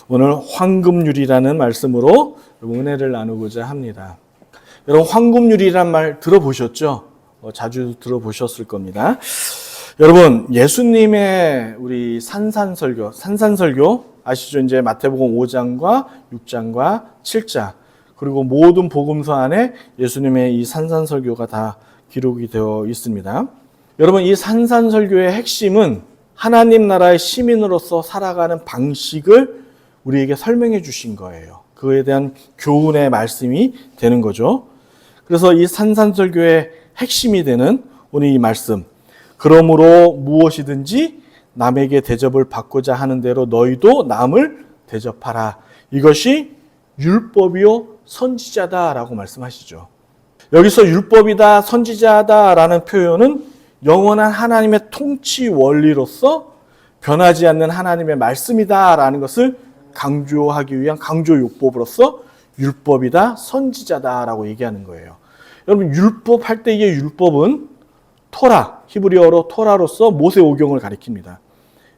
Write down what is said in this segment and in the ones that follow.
오늘 황금률이라는 말씀으로 은혜를 나누고자 합니다. 여러분, 황금률이란 말 들어보셨죠? 자주 들어보셨을 겁니다. 여러분, 예수님의 우리 산산설교 아시죠? 이제 마태복음 5장과 6장과 7장 그리고 모든 복음서 안에 예수님의 이 산산설교가 다 기록이 되어 있습니다. 여러분, 이 산산설교의 핵심은 하나님 나라의 시민으로서 살아가는 방식을 우리에게 설명해 주신 거예요. 그에 대한 교훈의 말씀이 되는 거죠. 그래서 이 산산설교의 핵심이 되는 오늘 이 말씀, 그러므로 무엇이든지 남에게 대접을 받고자 하는 대로 너희도 남을 대접하라. 이것이 율법이요 선지자다라고 말씀하시죠. 여기서 율법이다, 선지자다라는 표현은 영원한 하나님의 통치 원리로서 변하지 않는 하나님의 말씀이다라는 것을 강조하기 위한 강조요법으로서 율법이다, 선지자다라고 얘기하는 거예요. 여러분, 율법 할 때의 율법은 토라, 히브리어로 토라로서 모세오경을 가리킵니다.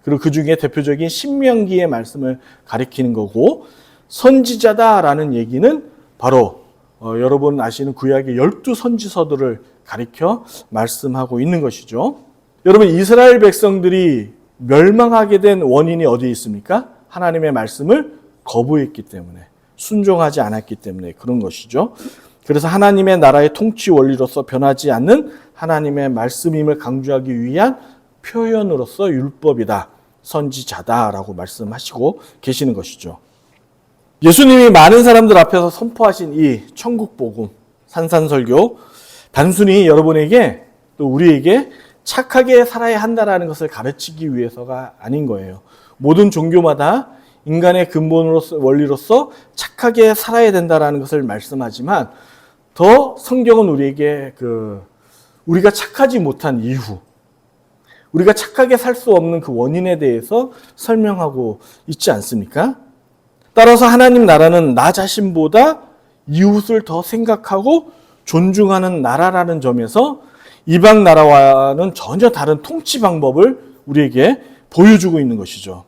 그리고 그 중에 대표적인 신명기의 말씀을 가리키는 거고, 선지자다라는 얘기는 바로 여러분 아시는 구약의 12선지서들을 가리켜 말씀하고 있는 것이죠. 여러분, 이스라엘 백성들이 멸망하게 된 원인이 어디에 있습니까? 하나님의 말씀을 거부했기 때문에, 순종하지 않았기 때문에 그런 것이죠. 그래서 하나님의 나라의 통치 원리로서 변하지 않는 하나님의 말씀임을 강조하기 위한 표현으로서 율법이다, 선지자다라고 말씀하시고 계시는 것이죠. 예수님이 많은 사람들 앞에서 선포하신 이 천국복음, 산산설교, 단순히 여러분에게 또 우리에게 착하게 살아야 한다는 것을 가르치기 위해서가 아닌 거예요. 모든 종교마다 인간의 근본으로서, 원리로서 착하게 살아야 된다는 것을 말씀하지만, 더 성경은 우리에게 우리가 착하지 못한 이유, 우리가 착하게 살 수 없는 그 원인에 대해서 설명하고 있지 않습니까? 따라서 하나님 나라는 나 자신보다 이웃을 더 생각하고 존중하는 나라라는 점에서 이방 나라와는 전혀 다른 통치 방법을 우리에게 보여주고 있는 것이죠.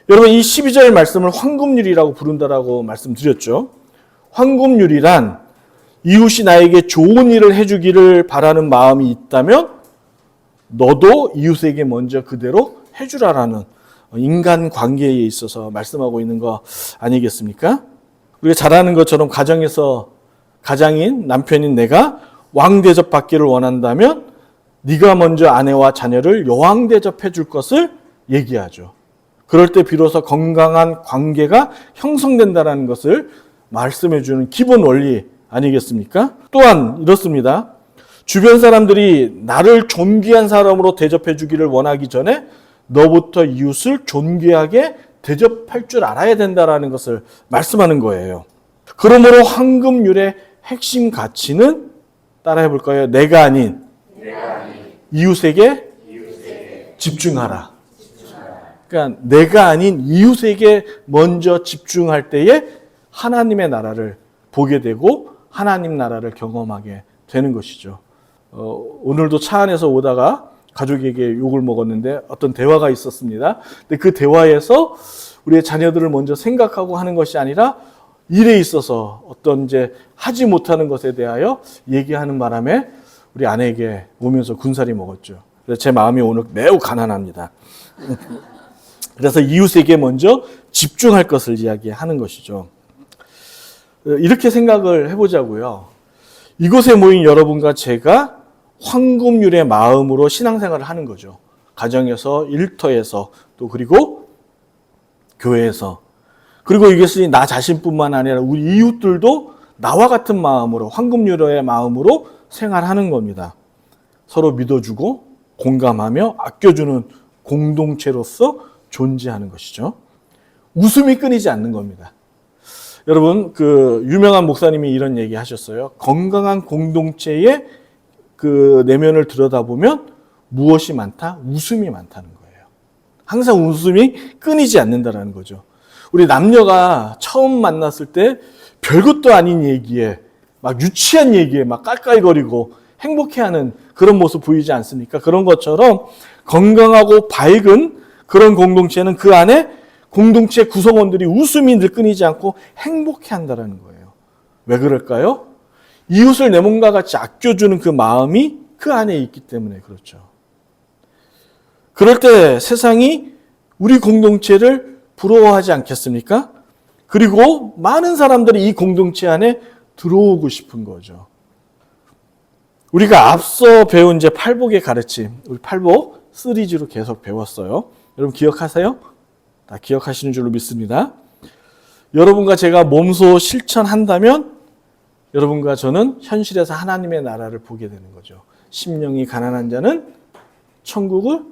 여러분, 이 12절 말씀을 황금률이라고 부른다라고 말씀드렸죠. 황금률이란 이웃이 나에게 좋은 일을 해주기를 바라는 마음이 있다면 너도 이웃에게 먼저 그대로 해주라라는 인간 관계에 있어서 말씀하고 있는 거 아니겠습니까? 우리가 잘 아는 것처럼 가정에서 가장인 남편인 내가 왕 대접 받기를 원한다면 네가 먼저 아내와 자녀를 여왕 대접해 줄 것을 얘기하죠. 그럴 때 비로소 건강한 관계가 형성된다는 것을 말씀해 주는 기본 원리 아니겠습니까? 또한 이렇습니다. 주변 사람들이 나를 존귀한 사람으로 대접해 주기를 원하기 전에 너부터 이웃을 존귀하게 대접할 줄 알아야 된다는 것을 말씀하는 거예요. 그러므로 황금률의 핵심 가치는 따라해 볼까요? 내가 아닌 이웃에게 집중하라. 그러니까 내가 아닌 이웃에게 먼저 집중할 때에 하나님의 나라를 보게 되고 하나님 나라를 경험하게 되는 것이죠. 오늘도 차 안에서 오다가 가족에게 욕을 먹었는데 어떤 대화가 있었습니다. 근데 그 대화에서 우리의 자녀들을 먼저 생각하고 하는 것이 아니라 일에 있어서 어떤 이제 하지 못하는 것에 대하여 얘기하는 바람에 우리 아내에게 오면서 군살이 먹었죠. 그래서 제 마음이 오늘 매우 가난합니다. 그래서 이웃에게 먼저 집중할 것을 이야기하는 것이죠. 이렇게 생각을 해보자고요. 이곳에 모인 여러분과 제가 황금률의 마음으로 신앙생활을 하는 거죠. 가정에서, 일터에서, 또 그리고 교회에서. 그리고 이것이 나 자신뿐만 아니라 우리 이웃들도 나와 같은 마음으로, 황금률의 마음으로 생활하는 겁니다. 서로 믿어주고 공감하며 아껴주는 공동체로서 존재하는 것이죠. 웃음이 끊이지 않는 겁니다. 여러분, 유명한 목사님이 이런 얘기 하셨어요. 건강한 공동체의 내면을 들여다보면 무엇이 많다? 웃음이 많다는 거예요. 항상 웃음이 끊이지 않는다는 거죠. 우리 남녀가 처음 만났을 때 별것도 아닌 얘기에, 막 유치한 얘기에 막 깔깔거리고 행복해하는 그런 모습 보이지 않습니까? 그런 것처럼 건강하고 밝은 그런 공동체는 그 안에 공동체 구성원들이 웃음이 늘 끊이지 않고 행복해한다라는 거예요. 왜 그럴까요? 이웃을 내 몸과 같이 아껴주는 그 마음이 그 안에 있기 때문에 그렇죠. 그럴 때 세상이 우리 공동체를 부러워하지 않겠습니까? 그리고 많은 사람들이 이 공동체 안에 들어오고 싶은 거죠. 우리가 앞서 배운 이제 팔복의 가르침, 우리 팔복 시리즈로 계속 배웠어요. 여러분 기억하세요? 다 기억하시는 줄로 믿습니다. 여러분과 제가 몸소 실천한다면 여러분과 저는 현실에서 하나님의 나라를 보게 되는 거죠. 심령이 가난한 자는 천국을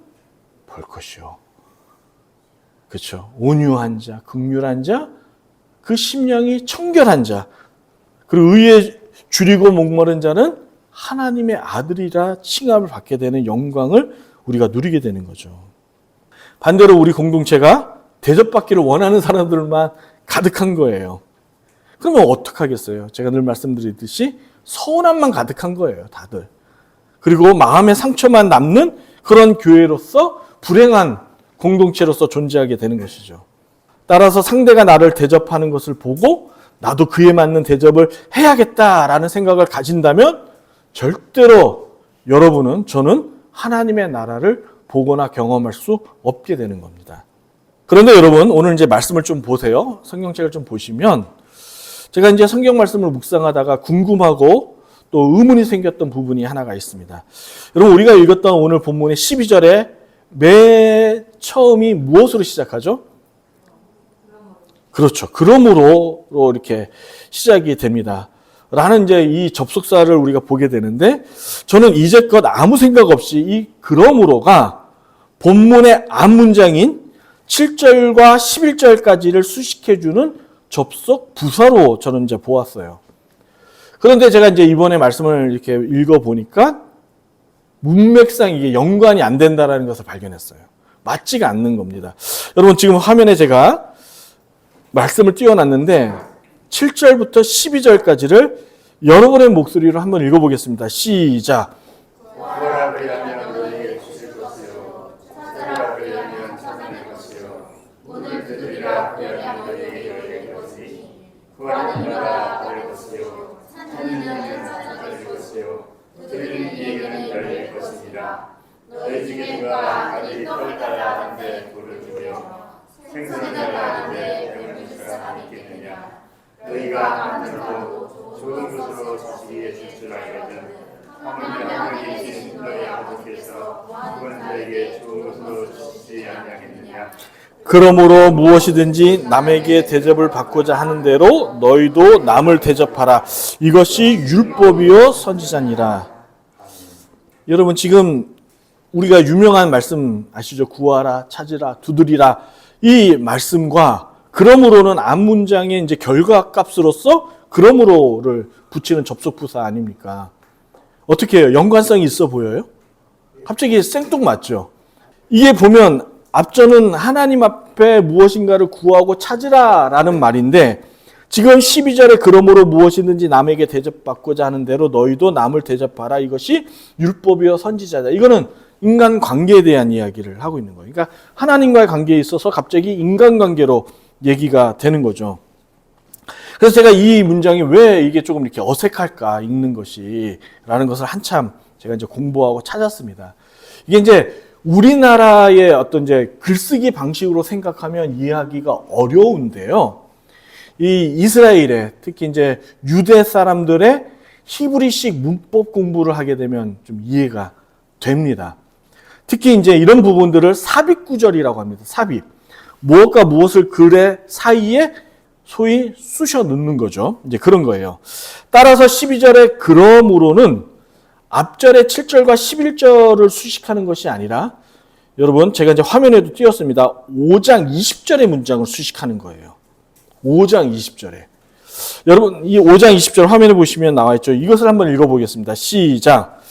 볼 것이요. 그렇죠. 온유한 자, 긍휼한 자, 그 심령이 청결한 자, 그리고 의에 줄이고 목마른 자는 하나님의 아들이라 칭함을 받게 되는 영광을 우리가 누리게 되는 거죠. 반대로 우리 공동체가 대접받기를 원하는 사람들만 가득한 거예요. 그러면 어떡하겠어요? 제가 늘 말씀드리듯이 서운함만 가득한 거예요, 다들. 그리고 마음의 상처만 남는 그런 교회로서 불행한 공동체로서 존재하게 되는 것이죠. 따라서 상대가 나를 대접하는 것을 보고 나도 그에 맞는 대접을 해야겠다라는 생각을 가진다면 절대로 여러분은, 저는 하나님의 나라를 보거나 경험할 수 없게 되는 겁니다. 그런데 여러분, 오늘 이제 말씀을 좀 보세요. 성경책을 좀 보시면 제가 이제 성경 말씀을 묵상하다가 궁금하고 또 의문이 생겼던 부분이 하나가 있습니다. 여러분, 우리가 읽었던 오늘 본문의 12절에 맨 처음이 무엇으로 시작하죠? 그렇죠. 그러므로 이렇게 시작이 됩니다. 라는 이제 이 접속사를 우리가 보게 되는데, 저는 이제껏 아무 생각 없이 이 그러므로가 본문의 앞문장인 7절과 11절까지를 수식해주는 접속 부사로 저는 이제 보았어요. 그런데 제가 이제 이번에 말씀을 이렇게 읽어보니까 문맥상 이게 연관이 안 된다라는 것을 발견했어요. 맞지가 않는 겁니다. 여러분, 지금 화면에 제가 말씀을 띄워놨는데 7절부터 12절까지를 여러분의 목소리로 한번 읽어보겠습니다. 시작. 구하라 그리하면 너희에게 주실 것이요 찾으라 그리하면 찾아낼 것이요 문을 두드리라 그리하면 너희에게 열릴 것이니 구하는 이마다 받을 것이요 찾는 이는 찾아낼 것이요 두드리는 이에게는 열릴 것이니라. 너희 중에 누가 아들이 떡을 달라 하는데 돌을 주며 생선을 달라 하는데 뱀을 주라 하겠느냐. 너희가 하늘로 좋은 것으로 자식에게 줄 줄 알거든. 하물며 계신 너희 아버지께서 그건 너희에게 좋은 것으로 주시지 아니하겠느냐. 그러므로 무엇이든지 남에게 대접을 받고자 하는 대로 너희도 남을 대접하라. 이것이 율법이요 선지자니라. 여러분, 지금 우리가 유명한 말씀 아시죠? 구하라, 찾으라, 두드리라. 이 말씀과 그러므로는 앞문장의 이제 결과값으로서 그러므로를 붙이는 접속부사 아닙니까? 어떻게 해요? 연관성이 있어 보여요? 갑자기 생뚱맞죠? 이게 보면 앞전은 하나님 앞에 무엇인가를 구하고 찾으라 라는 말인데, 지금 12절에 그러므로 무엇이든지 남에게 대접받고자 하는 대로 너희도 남을 대접하라. 이것이 율법이요 선지자다. 이거는 인간 관계에 대한 이야기를 하고 있는 거예요. 그러니까 하나님과의 관계에 있어서 갑자기 인간관계로 얘기가 되는 거죠. 그래서 제가 이 문장이 왜 이게 조금 이렇게 어색할까, 읽는 것이 라는 것을 한참 제가 이제 공부하고 찾았습니다. 이게 이제 우리나라의 어떤 이제 글쓰기 방식으로 생각하면 이해하기가 어려운데요. 이 이스라엘의, 특히 이제 유대 사람들의 히브리식 문법 공부를 하게 되면 좀 이해가 됩니다. 특히 이제 이런 부분들을 삽입 구절이라고 합니다. 삽입. 무엇과 무엇을 글의 사이에 소위 쑤셔 넣는 거죠. 이제 그런 거예요. 따라서 12절에 그러므로는 앞절의 7절과 11절을 수식하는 것이 아니라, 여러분, 제가 이제 화면에도 띄웠습니다. 5장 20절의 문장을 수식하는 거예요. 5장 20절에. 여러분, 이 5장 20절 화면에 보시면 나와 있죠. 이것을 한번 읽어보겠습니다. 시작.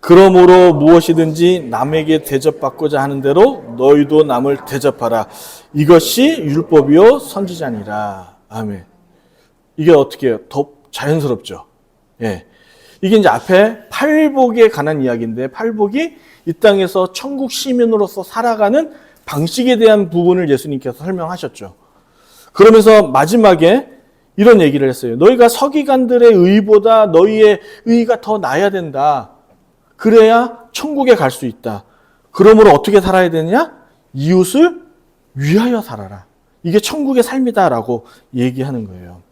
그러므로 무엇이든지 남에게 대접받고자 하는 대로 너희도 남을 대접하라. 이것이 율법이요 선지자니라. 아멘. 이게 어떻게 해요? 더 자연스럽죠? 예. 이게 이제 앞에 팔복에 관한 이야기인데, 팔복이 이 땅에서 천국 시민으로서 살아가는 방식에 대한 부분을 예수님께서 설명하셨죠. 그러면서 마지막에 이런 얘기를 했어요. 너희가 서기관들의 의보다 너희의 의가 더 나아야 된다. 그래야 천국에 갈 수 있다. 그러므로 어떻게 살아야 되느냐? 이웃을 위하여 살아라. 이게 천국의 삶이다라고 얘기하는 거예요.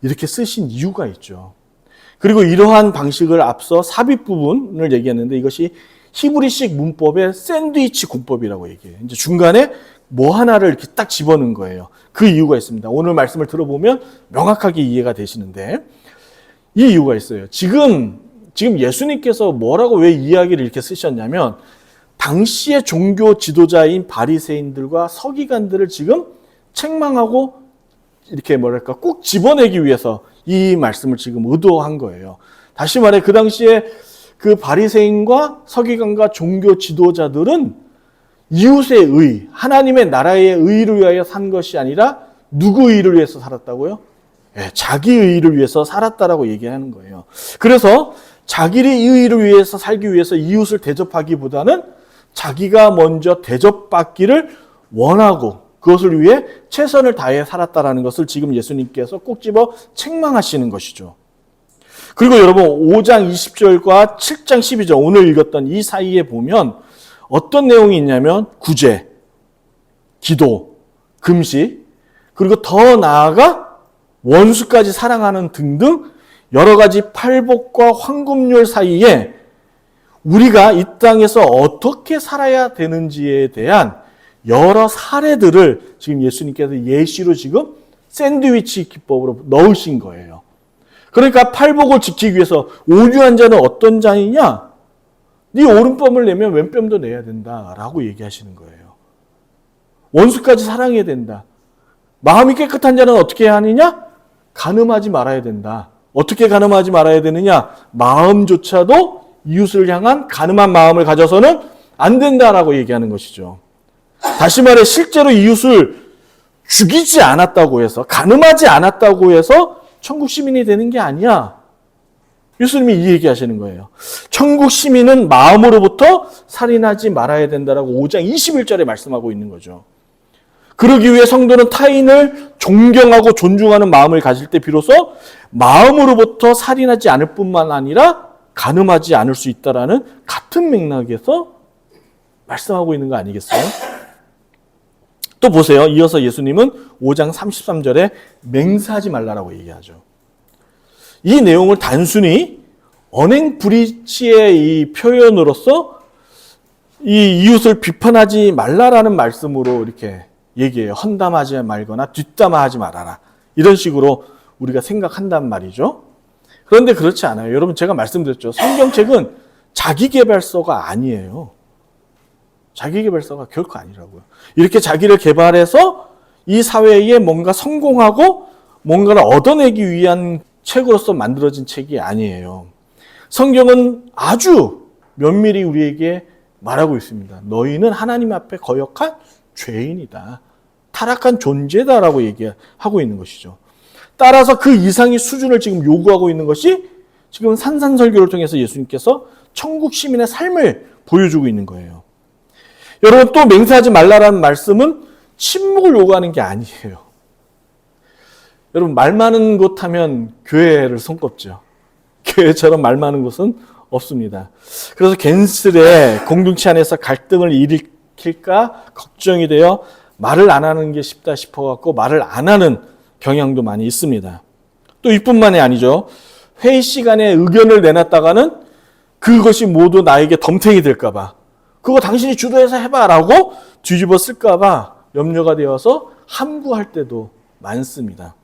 이렇게 쓰신 이유가 있죠. 그리고 이러한 방식을 앞서 삽입 부분을 얘기했는데, 이것이 히브리식 문법의 샌드위치 군법이라고 얘기해요. 이제 중간에 뭐 하나를 이렇게 딱 집어넣은 거예요. 그 이유가 있습니다. 오늘 말씀을 들어보면 명확하게 이해가 되시는데, 이 이유가 있어요. 지금 예수님께서 뭐라고 왜 이야기를 이렇게 쓰셨냐면, 당시의 종교 지도자인 바리새인들과 서기관들을 지금 책망하고 이렇게 꼭 집어내기 위해서 이 말씀을 지금 의도한 거예요. 다시 말해, 그 당시에 그 바리새인과 서기관과 종교 지도자들은 이웃의 의, 하나님의 나라의 의를 위하여 산 것이 아니라 누구 의를 위해서 살았다고요? 네, 자기 의를 위해서 살았다라고 얘기하는 거예요. 그래서 자기의 의를 위해서 살기 위해서 이웃을 대접하기보다는 자기가 먼저 대접받기를 원하고 그것을 위해 최선을 다해 살았다라는 것을 지금 예수님께서 꼭 집어 책망하시는 것이죠. 그리고 여러분 5장 20절과 7장 12절 오늘 읽었던 이 사이에 보면 어떤 내용이 있냐면 구제, 기도, 금식, 그리고 더 나아가 원수까지 사랑하는 등등 여러 가지 팔복과 황금률 사이에 우리가 이 땅에서 어떻게 살아야 되는지에 대한 여러 사례들을 지금 예수님께서 예시로 지금 샌드위치 기법으로 넣으신 거예요. 그러니까 팔복을 지키기 위해서 온유한 자는 어떤 자이냐? 네 오른뺨을 내면 왼뺨도 내야 된다라고 얘기하시는 거예요. 원수까지 사랑해야 된다. 마음이 깨끗한 자는 어떻게 해야 하느냐? 간음하지 말아야 된다. 어떻게 간음하지 말아야 되느냐? 마음조차도 이웃을 향한 간음한 마음을 가져서는 안 된다라고 얘기하는 것이죠. 다시 말해 실제로 이웃을 죽이지 않았다고 해서, 간음하지 않았다고 해서 천국 시민이 되는 게 아니야. 예수님이 이 얘기하시는 거예요. 천국 시민은 마음으로부터 살인하지 말아야 된다라고 5장 21절에 말씀하고 있는 거죠. 그러기 위해 성도는 타인을 존경하고 존중하는 마음을 가질 때 비로소 마음으로부터 살인하지 않을 뿐만 아니라 간음하지 않을 수 있다라는 같은 맥락에서 말씀하고 있는 거 아니겠어요? 또 보세요. 이어서 예수님은 5장 33절에 맹세하지 말라라고 얘기하죠. 이 내용을 단순히 언행불일치의 이 표현으로서 이 이웃을 비판하지 말라라는 말씀으로 이렇게 얘기해요. 헌담하지 말거나 뒷담화하지 말아라. 이런 식으로 우리가 생각한단 말이죠. 그런데 그렇지 않아요. 여러분 제가 말씀드렸죠. 성경책은 자기계발서가 아니에요. 자기계발서가 결코 아니라고요. 이렇게 자기를 개발해서 이 사회에 뭔가 성공하고 뭔가를 얻어내기 위한 책으로서 만들어진 책이 아니에요. 성경은 아주 면밀히 우리에게 말하고 있습니다. 너희는 하나님 앞에 거역한 죄인이다. 타락한 존재다라고 얘기하고 있는 것이죠. 따라서 그 이상의 수준을 지금 요구하고 있는 것이 지금 산산설교를 통해서 예수님께서 천국 시민의 삶을 보여주고 있는 거예요. 여러분 또 맹세하지 말라라는 말씀은 침묵을 요구하는 게 아니에요. 여러분 말 많은 곳 하면 교회를 손꼽죠. 교회처럼 말 많은 곳은 없습니다. 그래서 괜스레 공동체 안에서 갈등을 일으킬까 걱정이 되어 말을 안 하는 게 쉽다 싶어갖고 말을 안 하는 경향도 많이 있습니다. 또 이뿐만이 아니죠. 회의 시간에 의견을 내놨다가는 그것이 모두 나에게 덤탱이 될까봐 그거 당신이 주도해서 해봐라고 뒤집어 쓸까봐 염려가 되어서 함구할 때도 많습니다.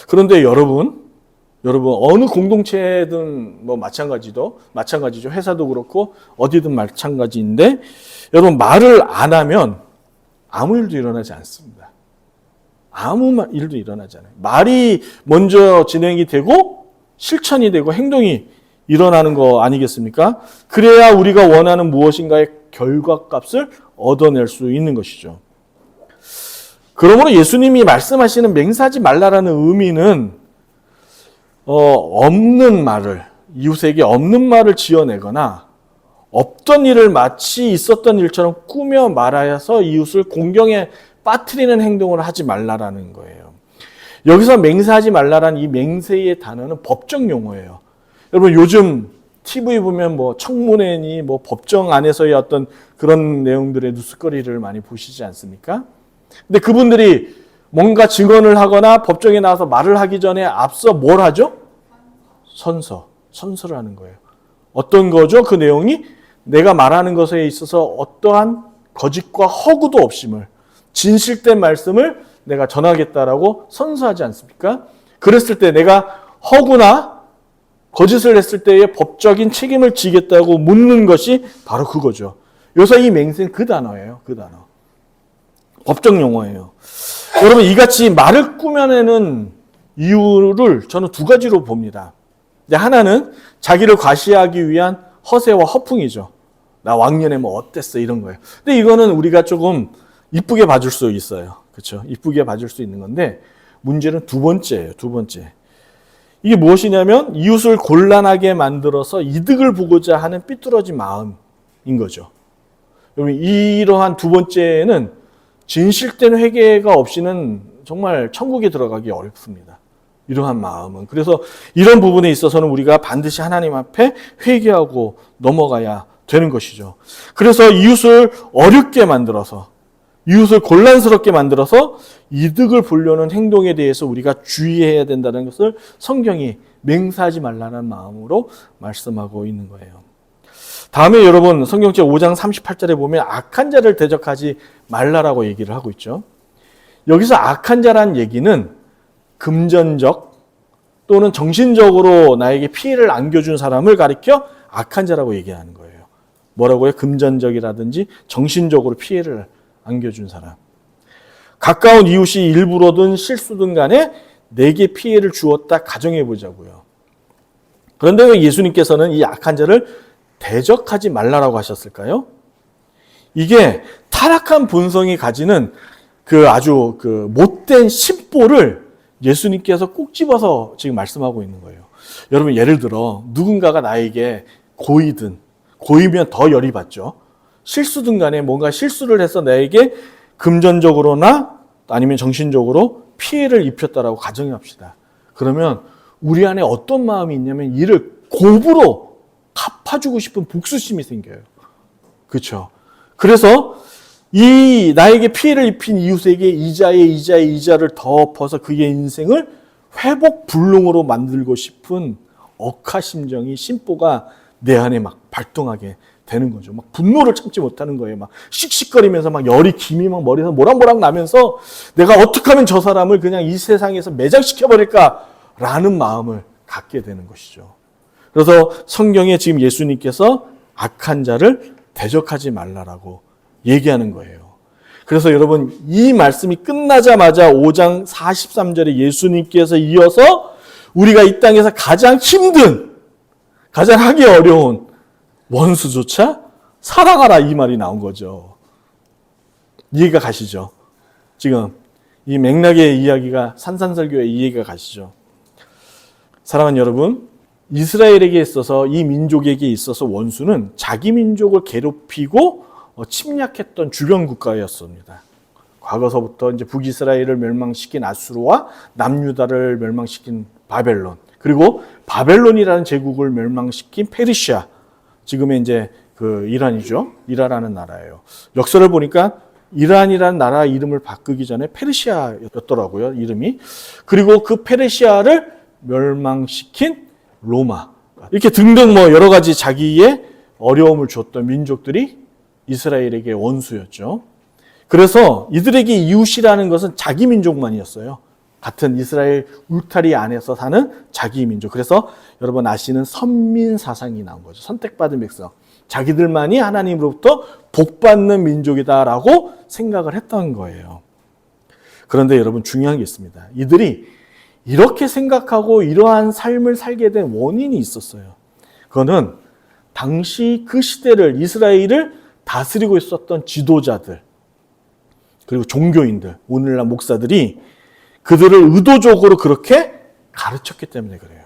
그런데 여러분 어느 공동체든 마찬가지죠. 회사도 그렇고 어디든 마찬가지인데 여러분 말을 안 하면 아무 일도 일어나지 않습니다. 아무 일도 일어나지 않아요. 말이 먼저 진행이 되고 실천이 되고 행동이 일어나는 거 아니겠습니까? 그래야 우리가 원하는 무엇인가의 결과값을 얻어낼 수 있는 것이죠. 그러므로 예수님이 말씀하시는 맹세하지 말라라는 의미는 없는 말을, 이웃에게 없는 말을 지어내거나 없던 일을 마치 있었던 일처럼 꾸며 말하여서 이웃을 공경에 빠뜨리는 행동을 하지 말라라는 거예요. 여기서 맹세하지 말라라는 이 맹세의 단어는 법정 용어예요. 여러분 요즘 TV 보면 뭐 청문회니 뭐 법정 안에서의 어떤 그런 내용들의 뉴스거리를 많이 보시지 않습니까? 근데 그분들이 뭔가 증언을 하거나 법정에 나와서 말을 하기 전에 앞서 뭘 하죠? 선서를 하는 거예요. 어떤 거죠? 그 내용이 내가 말하는 것에 있어서 어떠한 거짓과 허구도 없음을, 진실된 말씀을 내가 전하겠다라고 선서하지 않습니까? 그랬을 때 내가 허구나 거짓을 했을 때의 법적인 책임을 지겠다고 묻는 것이 바로 그거죠. 여기서 이 맹세는 그 단어예요. 그 단어. 법정 용어예요. 여러분 이같이 말을 꾸며내는 이유를 저는 두 가지로 봅니다. 하나는 자기를 과시하기 위한 허세와 허풍이죠. 나 왕년에 뭐 어땠어 이런 거예요. 근데 이거는 우리가 조금 이쁘게 봐줄 수 있어요. 그렇죠? 이쁘게 봐줄 수 있는 건데 문제는 두 번째예요. 두 번째. 이게 무엇이냐면 이웃을 곤란하게 만들어서 이득을 보고자 하는 삐뚤어진 마음인 거죠. 여러분 이러한 두 번째는 진실된 회개가 없이는 정말 천국에 들어가기 어렵습니다. 이러한 마음은. 그래서 이런 부분에 있어서는 우리가 반드시 하나님 앞에 회개하고 넘어가야 되는 것이죠. 그래서 이웃을 어렵게 만들어서, 이웃을 곤란스럽게 만들어서 이득을 보려는 행동에 대해서 우리가 주의해야 된다는 것을 성경이 맹세하지 말라는 마음으로 말씀하고 있는 거예요. 다음에 여러분 성경책 5장 38절에 보면 악한 자를 대적하지 말라라고 얘기를 하고 있죠. 여기서 악한 자란 얘기는 금전적 또는 정신적으로 나에게 피해를 안겨준 사람을 가리켜 악한 자라고 얘기하는 거예요. 뭐라고요? 금전적이라든지 정신적으로 피해를 안겨준 사람. 가까운 이웃이 일부러든 실수든 간에 내게 피해를 주었다 가정해 보자고요. 그런데 왜 예수님께서는 이 악한 자를 대적하지 말라라고 하셨을까요? 이게 타락한 본성이 가지는 그 아주 그 못된 심보를 예수님께서 꼭 집어서 지금 말씀하고 있는 거예요. 여러분 예를 들어 누군가가 나에게 고이면 더 열이 받죠. 실수든 간에 뭔가 실수를 해서 나에게 금전적으로나 아니면 정신적으로 피해를 입혔다라고 가정합시다. 그러면 우리 안에 어떤 마음이 있냐면 이를 곱으로 갚아주고 싶은 복수심이 생겨요. 그렇죠? 그래서 이 나에게 피해를 입힌 이웃에게 이자를 덮어서 그의 인생을 회복 불능으로 만들고 싶은 억하심정이 심보가 내 안에 막 발동하게 되는 거죠. 막 분노를 참지 못하는 거예요. 막 씩씩거리면서 막 열이 김이 막 머리에서 모락모락 나면서 내가 어떻게 하면 저 사람을 그냥 이 세상에서 매장시켜 버릴까라는 마음을 갖게 되는 것이죠. 그래서 성경에 지금 예수님께서 악한 자를 대적하지 말라라고 얘기하는 거예요. 그래서 여러분 이 말씀이 끝나자마자 5장 43절에 예수님께서 이어서 우리가 이 땅에서 가장 힘든, 가장 하기 어려운 원수조차 사랑하라 이 말이 나온 거죠. 이해가 가시죠? 지금 이 맥락의 이야기가 산산설교의 이해가 가시죠? 사랑하는 여러분, 이스라엘에게 있어서 이 민족에게 있어서 원수는 자기 민족을 괴롭히고 침략했던 주변 국가였습니다. 과거서부터 이제 북이스라엘을 멸망시킨 아수르와 남유다를 멸망시킨 바벨론, 그리고 바벨론이라는 제국을 멸망시킨 페르시아, 지금의 이제 그 이란이죠. 이란이라는 나라예요. 역사를 보니까 이란이라는 나라 이름을 바꾸기 전에 페르시아였더라고요, 이름이. 그리고 그 페르시아를 멸망시킨 로마. 이렇게 등등 뭐 여러 가지 자기의 어려움을 줬던 민족들이 이스라엘에게 원수였죠. 그래서 이들에게 이웃이라는 것은 자기 민족만이었어요. 같은 이스라엘 울타리 안에서 사는 자기 민족. 그래서 여러분 아시는 선민 사상이 나온 거죠. 선택받은 백성. 자기들만이 하나님으로부터 복받는 민족이다라고 생각을 했던 거예요. 그런데 여러분 중요한 게 있습니다. 이들이 이렇게 생각하고 이러한 삶을 살게 된 원인이 있었어요. 그거는 당시 그 시대를, 이스라엘을 다스리고 있었던 지도자들, 그리고 종교인들, 오늘날 목사들이 그들을 의도적으로 그렇게 가르쳤기 때문에 그래요.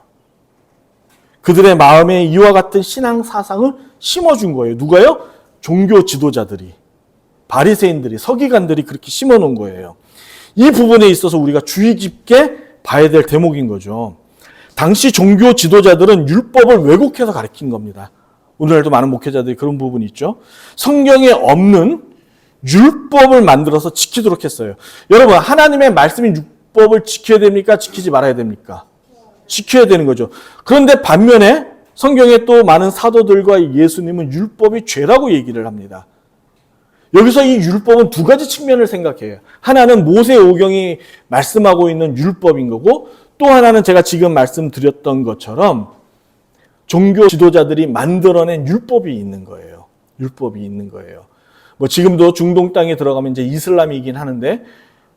그들의 마음에 이와 같은 신앙 사상을 심어준 거예요. 누가요? 종교 지도자들이, 바리새인들이, 서기관들이 그렇게 심어놓은 거예요. 이 부분에 있어서 우리가 주의 깊게 봐야 될 대목인 거죠. 당시 종교 지도자들은 율법을 왜곡해서 가르친 겁니다. 오늘날도 많은 목회자들이 그런 부분이 있죠. 성경에 없는 율법을 만들어서 지키도록 했어요. 여러분, 하나님의 말씀인 율법을 지켜야 됩니까? 지키지 말아야 됩니까? 지켜야 되는 거죠. 그런데 반면에 성경에 또 많은 사도들과 예수님은 율법이 죄라고 얘기를 합니다. 여기서 이 율법은 두 가지 측면을 생각해요. 하나는 모세오경이 말씀하고 있는 율법인 거고, 또 하나는 제가 지금 말씀드렸던 것처럼 종교 지도자들이 만들어낸 율법이 있는 거예요. 율법이 있는 거예요. 뭐 지금도 중동 땅에 들어가면 이제 이슬람이긴 하는데,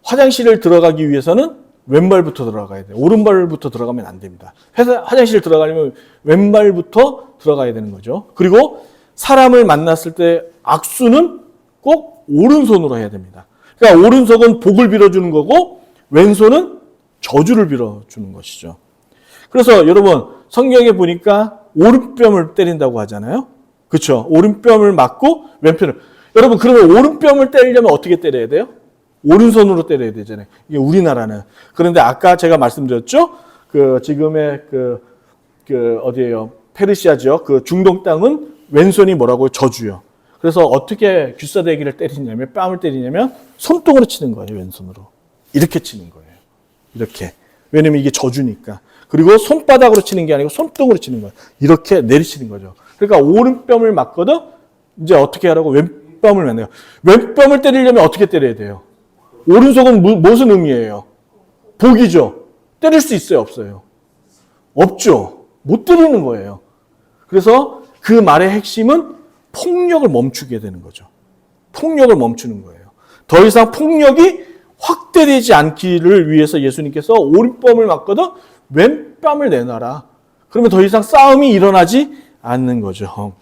화장실을 들어가기 위해서는 왼발부터 들어가야 돼요. 오른발부터 들어가면 안 됩니다. 화장실 들어가려면 왼발부터 들어가야 되는 거죠. 그리고 사람을 만났을 때 악수는 꼭 오른손으로 해야 됩니다. 그러니까 오른손은 복을 빌어주는 거고 왼손은 저주를 빌어주는 것이죠. 그래서 여러분, 성경에 보니까 오른뺨을 때린다고 하잖아요. 그렇죠? 오른뺨을 맞고 왼편을. 여러분, 그러면 오른뺨을 때리려면 어떻게 때려야 돼요? 오른손으로 때려야 되잖아요. 이게 우리나라는. 그런데 아까 제가 말씀드렸죠? 지금의 어디예요? 페르시아죠. 그 중동 땅은 왼손이 뭐라고요? 저주요. 그래서 어떻게 귀싸대기를 때리냐면, 뺨을 때리냐면, 손등으로 치는 거예요, 왼손으로. 이렇게 치는 거예요. 이렇게. 왜냐면 이게 저주니까. 그리고 손바닥으로 치는 게 아니고 손등으로 치는 거예요. 이렇게 내리치는 거죠. 그러니까 오른뺨을 맞거든, 이제 어떻게 하라고? 왼뺨을 맞네요. 왼뺨을 때리려면 어떻게 때려야 돼요? 오른손은 무슨 의미예요? 복이죠. 때릴 수 있어요, 없어요? 없죠. 못 때리는 거예요. 그래서 그 말의 핵심은 폭력을 멈추게 되는 거죠. 폭력을 멈추는 거예요. 더 이상 폭력이 확대되지 않기를 위해서 예수님께서 오른뺨을 맞거든 왼뺨을 내놔라. 그러면 더 이상 싸움이 일어나지 않는 거죠.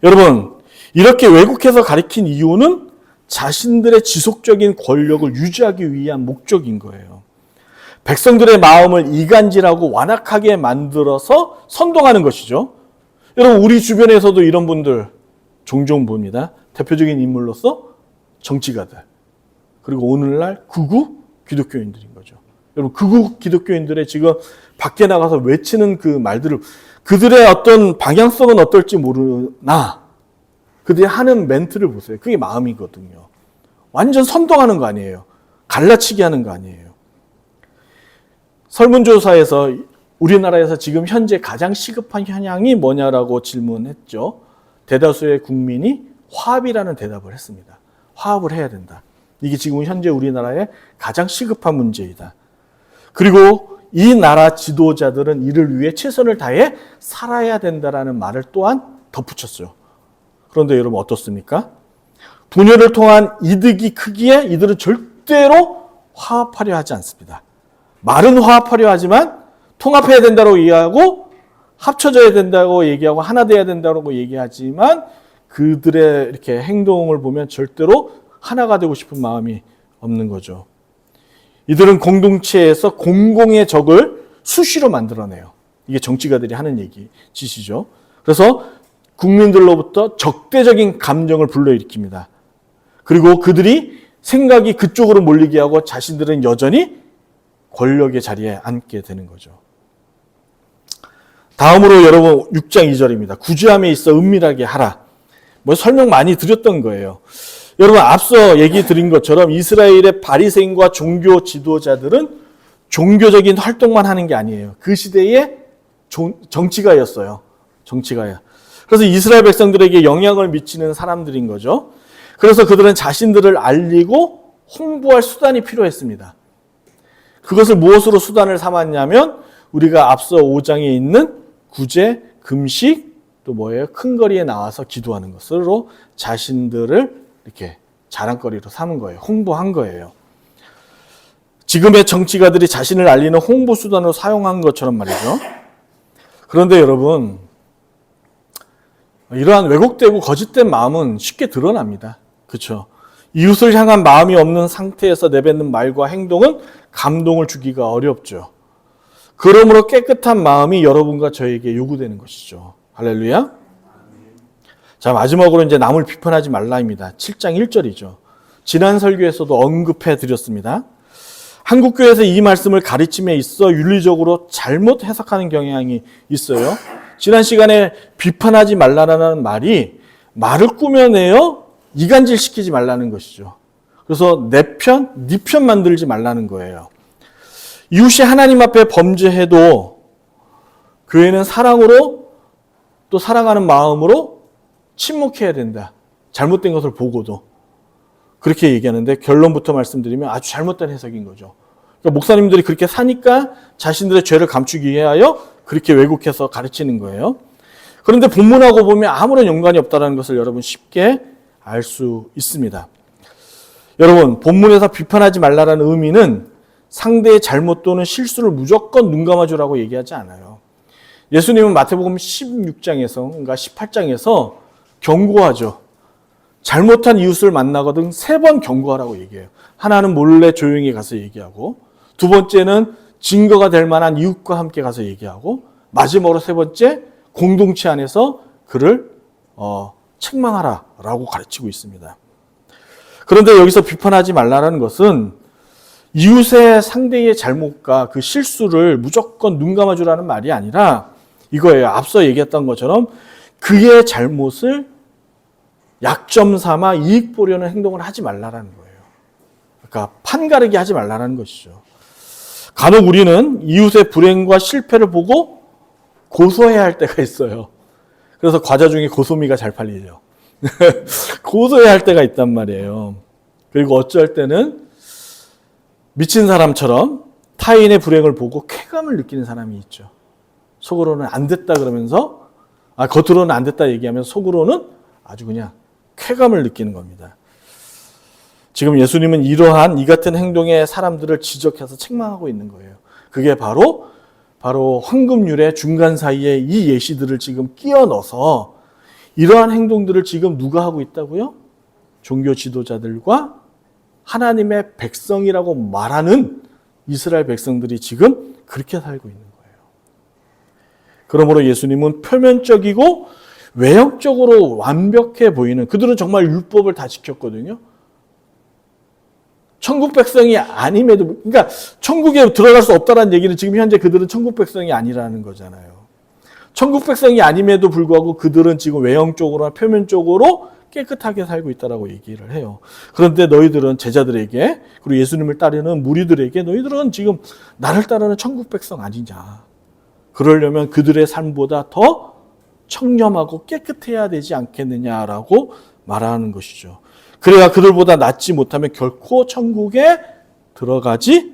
여러분, 이렇게 왜곡해서 가르친 이유는 자신들의 지속적인 권력을 유지하기 위한 목적인 거예요. 백성들의 마음을 이간질하고 완악하게 만들어서 선동하는 것이죠. 여러분, 우리 주변에서도 이런 분들 종종 봅니다. 대표적인 인물로서 정치가들, 그리고 오늘날 극우 기독교인들인 거죠. 여러분, 극우 기독교인들의 지금 밖에 나가서 외치는 그 말들을, 그들의 어떤 방향성은 어떨지 모르나 그들이 하는 멘트를 보세요. 그게 마음이거든요. 완전 선동하는 거 아니에요. 갈라치기 하는 거 아니에요. 설문조사에서 우리나라에서 지금 현재 가장 시급한 현황이 뭐냐라고 질문했죠. 대다수의 국민이 화합이라는 대답을 했습니다. 화합을 해야 된다. 이게 지금 현재 우리나라의 가장 시급한 문제이다. 그리고 이 나라 지도자들은 이를 위해 최선을 다해 살아야 된다라는 말을 또한 덧붙였어요. 그런데 여러분, 어떻습니까? 분열을 통한 이득이 크기에 이들은 절대로 화합하려 하지 않습니다. 말은 화합하려 하지만 통합해야 된다고 얘기하고 합쳐져야 된다고 얘기하고 하나 돼야 된다고 얘기하지만 그들의 이렇게 행동을 보면 절대로 하나가 되고 싶은 마음이 없는 거죠. 이들은 공동체에서 공공의 적을 수시로 만들어내요. 이게 정치가들이 하는 짓이죠. 그래서 국민들로부터 적대적인 감정을 불러일으킵니다. 그리고 그들이 생각이 그쪽으로 몰리게 하고 자신들은 여전히 권력의 자리에 앉게 되는 거죠. 다음으로 여러분 6장 2절입니다. 구제함에 있어 은밀하게 하라. 뭐 설명 많이 드렸던 거예요. 여러분, 앞서 얘기 드린 것처럼 이스라엘의 바리새인과 종교 지도자들은 종교적인 활동만 하는 게 아니에요. 그 시대의 정치가였어요. 정치가야. 그래서 이스라엘 백성들에게 영향을 미치는 사람들인 거죠. 그래서 그들은 자신들을 알리고 홍보할 수단이 필요했습니다. 그것을 무엇으로 수단을 삼았냐면 우리가 앞서 5장에 있는 구제, 금식, 또 뭐예요? 큰 거리에 나와서 기도하는 것으로 자신들을 이렇게 자랑거리로 삼은 거예요. 홍보한 거예요. 지금의 정치가들이 자신을 알리는 홍보 수단으로 사용한 것처럼 말이죠. 그런데 여러분, 이러한 왜곡되고 거짓된 마음은 쉽게 드러납니다. 그렇죠? 이웃을 향한 마음이 없는 상태에서 내뱉는 말과 행동은 감동을 주기가 어렵죠. 그러므로 깨끗한 마음이 여러분과 저에게 요구되는 것이죠. 할렐루야. 자, 마지막으로 이제 남을 비판하지 말라입니다. 7장 1절이죠. 지난 설교에서도 언급해 드렸습니다. 한국교회에서 이 말씀을 가르침에 있어 윤리적으로 잘못 해석하는 경향이 있어요. 지난 시간에 비판하지 말라라는 말이 말을 꾸며내어 이간질시키지 말라는 것이죠. 그래서 내 편, 네 편 만들지 말라는 거예요. 이웃이 하나님 앞에 범죄해도 교회는 사랑으로 또 사랑하는 마음으로 침묵해야 된다. 잘못된 것을 보고도. 그렇게 얘기하는데 결론부터 말씀드리면 아주 잘못된 해석인 거죠. 그러니까 목사님들이 그렇게 사니까 자신들의 죄를 감추기 위하여 그렇게 왜곡해서 가르치는 거예요. 그런데 본문하고 보면 아무런 연관이 없다는 것을 여러분 쉽게 알 수 있습니다. 여러분, 본문에서 비판하지 말라는 의미는 상대의 잘못 또는 실수를 무조건 눈 감아주라고 얘기하지 않아요. 예수님은 마태복음 16장에서, 그러니까 18장에서 경고하죠. 잘못한 이웃을 만나거든 3번 경고하라고 얘기해요. 하나는 몰래 조용히 가서 얘기하고, 두 번째는 증거가 될 만한 이웃과 함께 가서 얘기하고, 마지막으로 3번째, 공동체 안에서 그를 책망하라라고 가르치고 있습니다. 그런데 여기서 비판하지 말라는 것은 이웃의 상대의 잘못과 그 실수를 무조건 눈 감아주라는 말이 아니라 이거예요. 앞서 얘기했던 것처럼 그의 잘못을 약점 삼아 이익 보려는 행동을 하지 말라는 거예요. 그러니까 판가르기 하지 말라는 것이죠. 간혹 우리는 이웃의 불행과 실패를 보고 고소해야 할 때가 있어요. 그래서 과자 중에 고소미가 잘 팔리죠. 고소해야 할 때가 있단 말이에요. 그리고 어쩔 때는 미친 사람처럼 타인의 불행을 보고 쾌감을 느끼는 사람이 있죠. 속으로는 안 됐다 그러면서, 겉으로는 안 됐다 얘기하면서 속으로는 아주 그냥 쾌감을 느끼는 겁니다. 지금 예수님은 이러한 이 같은 행동의 사람들을 지적해서 책망하고 있는 거예요. 그게 바로 황금률의 중간 사이에 이 예시들을 지금 끼워 넣어서 이러한 행동들을 지금 누가 하고 있다고요? 종교 지도자들과 하나님의 백성이라고 말하는 이스라엘 백성들이 지금 그렇게 살고 있는 거예요. 그러므로 예수님은 표면적이고 외형적으로 완벽해 보이는, 그들은 정말 율법을 다 지켰거든요. 천국 백성이 아님에도, 그러니까 천국에 들어갈 수 없다는 얘기는 지금 현재 그들은 천국 백성이 아니라는 거잖아요. 천국 백성이 아님에도 불구하고 그들은 지금 외형적으로나 표면적으로 깨끗하게 살고 있다라고 얘기를 해요. 그런데 너희들은 제자들에게, 그리고 예수님을 따르는 무리들에게 너희들은 지금 나를 따르는 천국 백성 아니냐. 그러려면 그들의 삶보다 더 청렴하고 깨끗해야 되지 않겠느냐라고 말하는 것이죠. 그래야 그들보다 낫지 못하면 결코 천국에 들어가지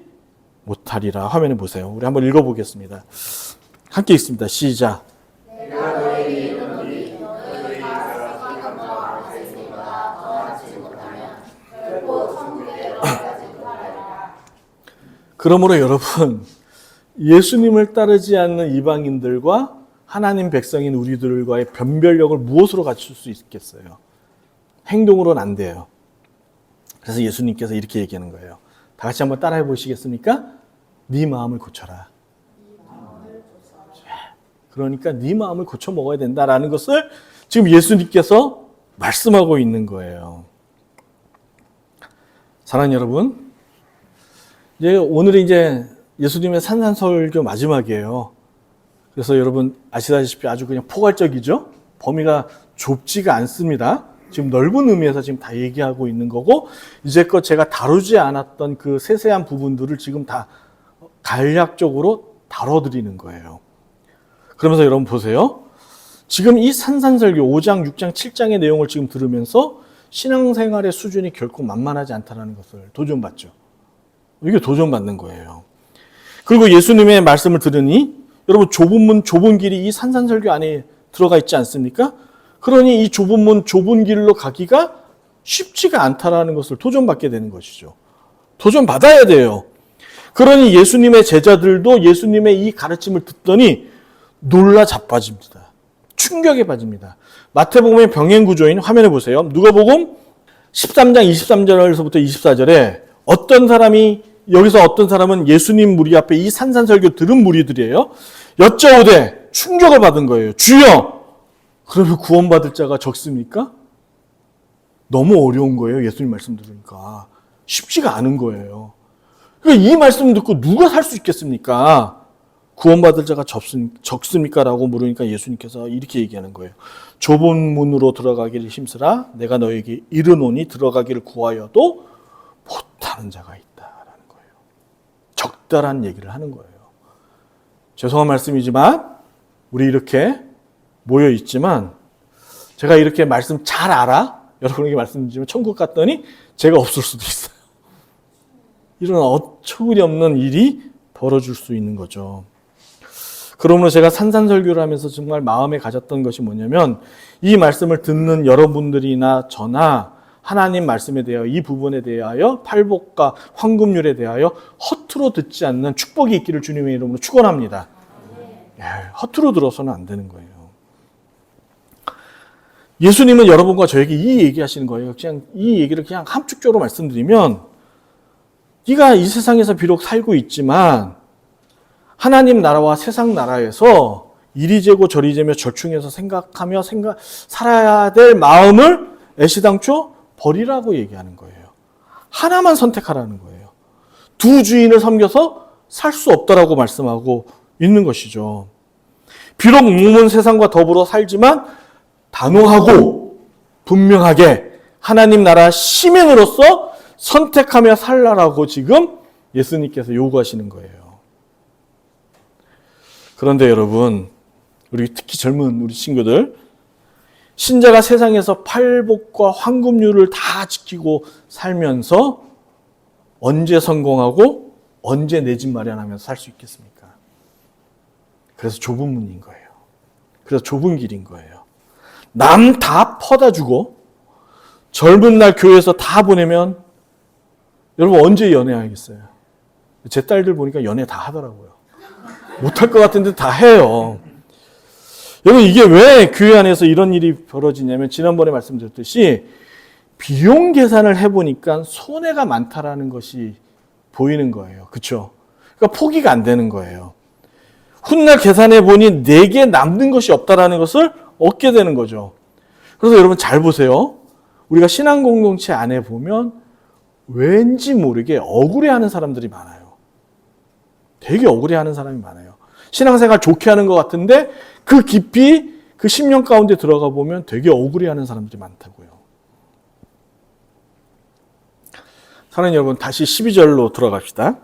못하리라. 화면에 보세요. 우리 한번 읽어보겠습니다. 함께 읽습니다. 시작. 내가 너에게 이르노니 너희 다 것 있으니보다 더 낫지 못하면 결코 천국에 들어가지 못하리라. 그러므로 여러분, 예수님을 따르지 않는 이방인들과 하나님 백성인 우리들과의 변별력을 무엇으로 갖출 수 있겠어요? 행동으로는 안 돼요. 그래서 예수님께서 이렇게 얘기하는 거예요. 다 같이 한번 따라해 보시겠습니까? 네 마음을 고쳐라. 그러니까 네 마음을 고쳐 먹어야 된다라는 것을 지금 예수님께서 말씀하고 있는 거예요. 사랑하는 여러분, 오늘이 이제 예수님의 산산설교 마지막이에요. 그래서 여러분 아시다시피 아주 그냥 포괄적이죠? 범위가 좁지가 않습니다. 지금 넓은 의미에서 지금 다 얘기하고 있는 거고, 이제껏 제가 다루지 않았던 그 세세한 부분들을 지금 다 간략적으로 다뤄드리는 거예요. 그러면서 여러분 보세요. 지금 이 산산설교 5장, 6장, 7장의 내용을 지금 들으면서 신앙생활의 수준이 결코 만만하지 않다는 것을 도전받죠. 이게 도전받는 거예요. 그리고 예수님의 말씀을 들으니 여러분 좁은 문, 좁은 길이 이 산산설교 안에 들어가 있지 않습니까? 그러니 이 좁은 문, 좁은 길로 가기가 쉽지가 않다라는 것을 도전받게 되는 것이죠. 도전받아야 돼요. 그러니 예수님의 제자들도 예수님의 이 가르침을 듣더니 놀라 자빠집니다. 충격에 빠집니다. 마태복음의 병행구조인 화면에 보세요. 누가복음 13장 23절에서부터 24절에 어떤 사람이 여기서 어떤 사람은 예수님 무리 앞에 이 산산설교 들은 무리들이에요. 여쭤오되 충격을 받은 거예요. 주여, 그러면 구원받을 자가 적습니까? 너무 어려운 거예요. 예수님 말씀 들으니까. 쉽지가 않은 거예요. 그러니까 이 말씀 듣고 누가 살 수 있겠습니까? 구원받을 자가 적습니까? 라고 물으니까 예수님께서 이렇게 얘기하는 거예요. 좁은 문으로 들어가기를 힘쓰라. 내가 너에게 이르노니 들어가기를 구하여도 못하는 자가 있다라는 거예요. 적다란 얘기를 하는 거예요. 죄송한 말씀이지만 우리 이렇게 모여 있지만 제가 이렇게 말씀 잘 알아? 여러분에게 말씀드리면 천국 갔더니 제가 없을 수도 있어요. 이런 어처구니없는 일이 벌어질 수 있는 거죠. 그러므로 제가 산산설교를 하면서 정말 마음에 가졌던 것이 뭐냐면 이 말씀을 듣는 여러분들이나 저나 하나님 말씀에 대하여 이 부분에 대하여 팔복과 황금률에 대하여 허투루 듣지 않는 축복이 있기를 주님의 이름으로 축원합니다. 허투루 들어서는 안 되는 거예요. 예수님은 여러분과 저에게 이 얘기하시는 거예요. 그냥 이 얘기를 그냥 함축적으로 말씀드리면 네가 이 세상에서 비록 살고 있지만 하나님 나라와 세상 나라에서 이리 재고 저리 재며 절충해서 생각하며 살아야 될 마음을 애시당초 버리라고 얘기하는 거예요. 하나만 선택하라는 거예요. 두 주인을 섬겨서 살 수 없다라고 말씀하고 있는 것이죠. 비록 몸은 세상과 더불어 살지만 단호하고 분명하게 하나님 나라 시민으로서 선택하며 살라라고 지금 예수님께서 요구하시는 거예요. 그런데 여러분, 우리 특히 젊은 우리 친구들, 신자가 세상에서 팔복과 황금률을 다 지키고 살면서 언제 성공하고 언제 내 집 마련하면서 살 수 있겠습니까? 그래서 좁은 문인 거예요. 그래서 좁은 길인 거예요. 남 다 퍼다 주고 젊은 날 교회에서 다 보내면 여러분 언제 연애하겠어요? 제 딸들 보니까 연애 다 하더라고요. 못할 것 같은데 다 해요. 여러분 이게 왜 교회 안에서 이런 일이 벌어지냐면 지난번에 말씀드렸듯이 비용 계산을 해보니까 손해가 많다라는 것이 보이는 거예요. 그렇죠? 그러니까 포기가 안 되는 거예요. 훗날 계산해보니 내게 남는 것이 없다라는 것을 얻게 되는 거죠. 그래서 여러분 잘 보세요. 우리가 신앙 공동체 안에 보면 왠지 모르게 억울해하는 사람들이 많아요. 되게 억울해하는 사람이 많아요. 신앙생활 좋게 하는 것 같은데 그 깊이 그 심령 가운데 들어가 보면 되게 억울해하는 사람들이 많다고요. 사랑하는 여러분, 다시 12절로 돌아갑시다.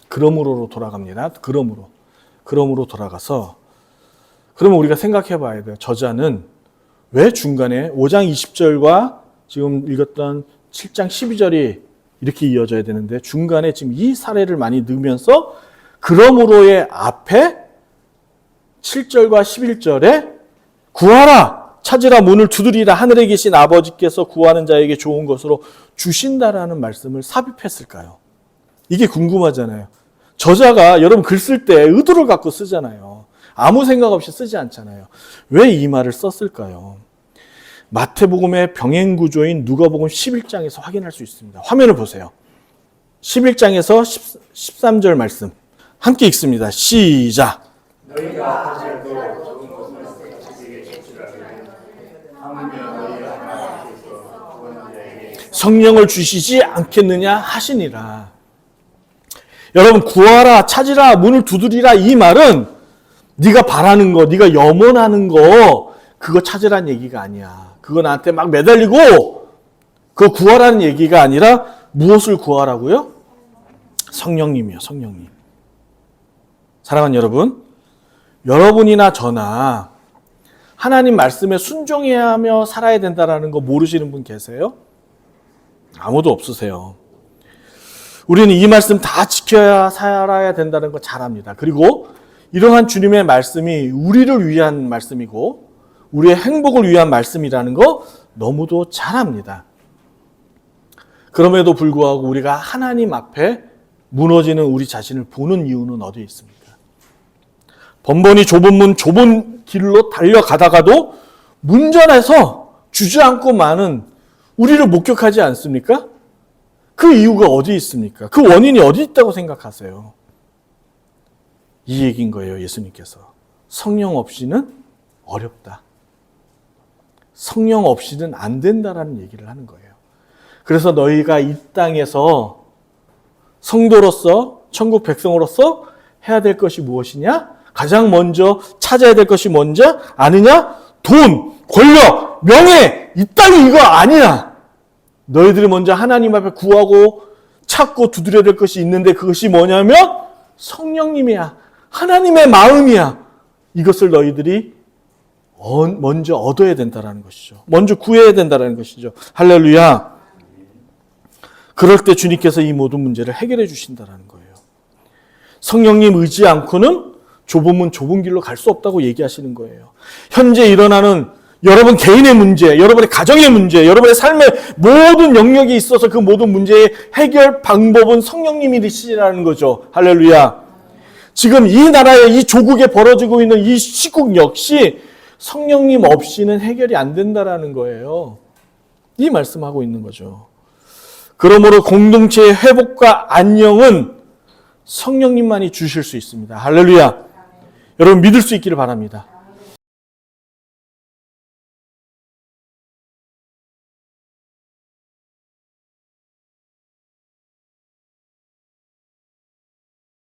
그러므로로 돌아갑니다. 그러므로 돌아가서 그러면 우리가 생각해 봐야 돼요. 저자는 왜 중간에 5장 20절과 지금 읽었던 7장 12절이 이렇게 이어져야 되는데 중간에 지금 이 사례를 많이 넣으면서 그러므로의 앞에 7절과 11절에 구하라, 찾으라, 문을 두드리라, 하늘에 계신 아버지께서 구하는 자에게 좋은 것으로 주신다라는 말씀을 삽입했을까요? 이게 궁금하잖아요. 저자가 여러분 글 쓸 때 의도를 갖고 쓰잖아요. 아무 생각 없이 쓰지 않잖아요. 왜 이 말을 썼을까요? 마태복음의 병행 구조인 누가복음 11장에서 확인할 수 있습니다. 화면을 보세요. 11장에서 13절 말씀 함께 읽습니다. 시작. 너희가 하실도 좋은 것을 성령을 주시지 않겠느냐 하시니라. 여러분 구하라, 찾으라, 문을 두드리라 이 말은 네가 바라는 거, 네가 염원하는 거 그거 찾으라는 얘기가 아니야. 그거 나한테 막 매달리고 그거 구하라는 얘기가 아니라 무엇을 구하라고요? 성령님이요, 성령님. 사랑하는 여러분, 여러분이나 저나 하나님 말씀에 순종해야 하며 살아야 된다는 거 모르시는 분 계세요? 아무도 없으세요. 우리는 이 말씀 다 지켜야 살아야 된다는 거 잘 압니다. 그리고 이러한 주님의 말씀이 우리를 위한 말씀이고 우리의 행복을 위한 말씀이라는 거 너무도 잘 압니다. 그럼에도 불구하고 우리가 하나님 앞에 무너지는 우리 자신을 보는 이유는 어디에 있습니까? 번번이 좁은 문, 좁은 길로 달려가다가도 문전에서 주저앉고 마는 우리를 목격하지 않습니까? 그 이유가 어디 있습니까? 그 원인이 어디 있다고 생각하세요? 이 얘기인 거예요, 예수님께서. 성령 없이는 어렵다. 성령 없이는 안 된다라는 얘기를 하는 거예요. 그래서 너희가 이 땅에서 성도로서, 천국 백성으로서 해야 될 것이 무엇이냐? 가장 먼저 찾아야 될 것이 뭔지 아느냐? 돈, 권력, 명예, 이 땅이 이거 아니야. 너희들이 먼저 하나님 앞에 구하고 찾고 두드려야 될 것이 있는데 그것이 뭐냐면 성령님이야. 하나님의 마음이야. 이것을 너희들이 먼저 얻어야 된다는 것이죠. 먼저 구해야 된다는 것이죠. 할렐루야. 그럴 때 주님께서 이 모든 문제를 해결해 주신다는 거예요. 성령님 의지 않고는 좁은 문 좁은 길로 갈 수 없다고 얘기하시는 거예요. 현재 일어나는 여러분 개인의 문제, 여러분의 가정의 문제, 여러분의 삶의 모든 영역에 있어서 그 모든 문제의 해결 방법은 성령님이시라는 거죠. 할렐루야. 지금 이 나라의 이 조국에 벌어지고 있는 이 시국 역시 성령님 없이는 해결이 안 된다라는 거예요. 이 말씀하고 있는 거죠. 그러므로 공동체의 회복과 안녕은 성령님만이 주실 수 있습니다. 할렐루야. 여러분 믿을 수 있기를 바랍니다.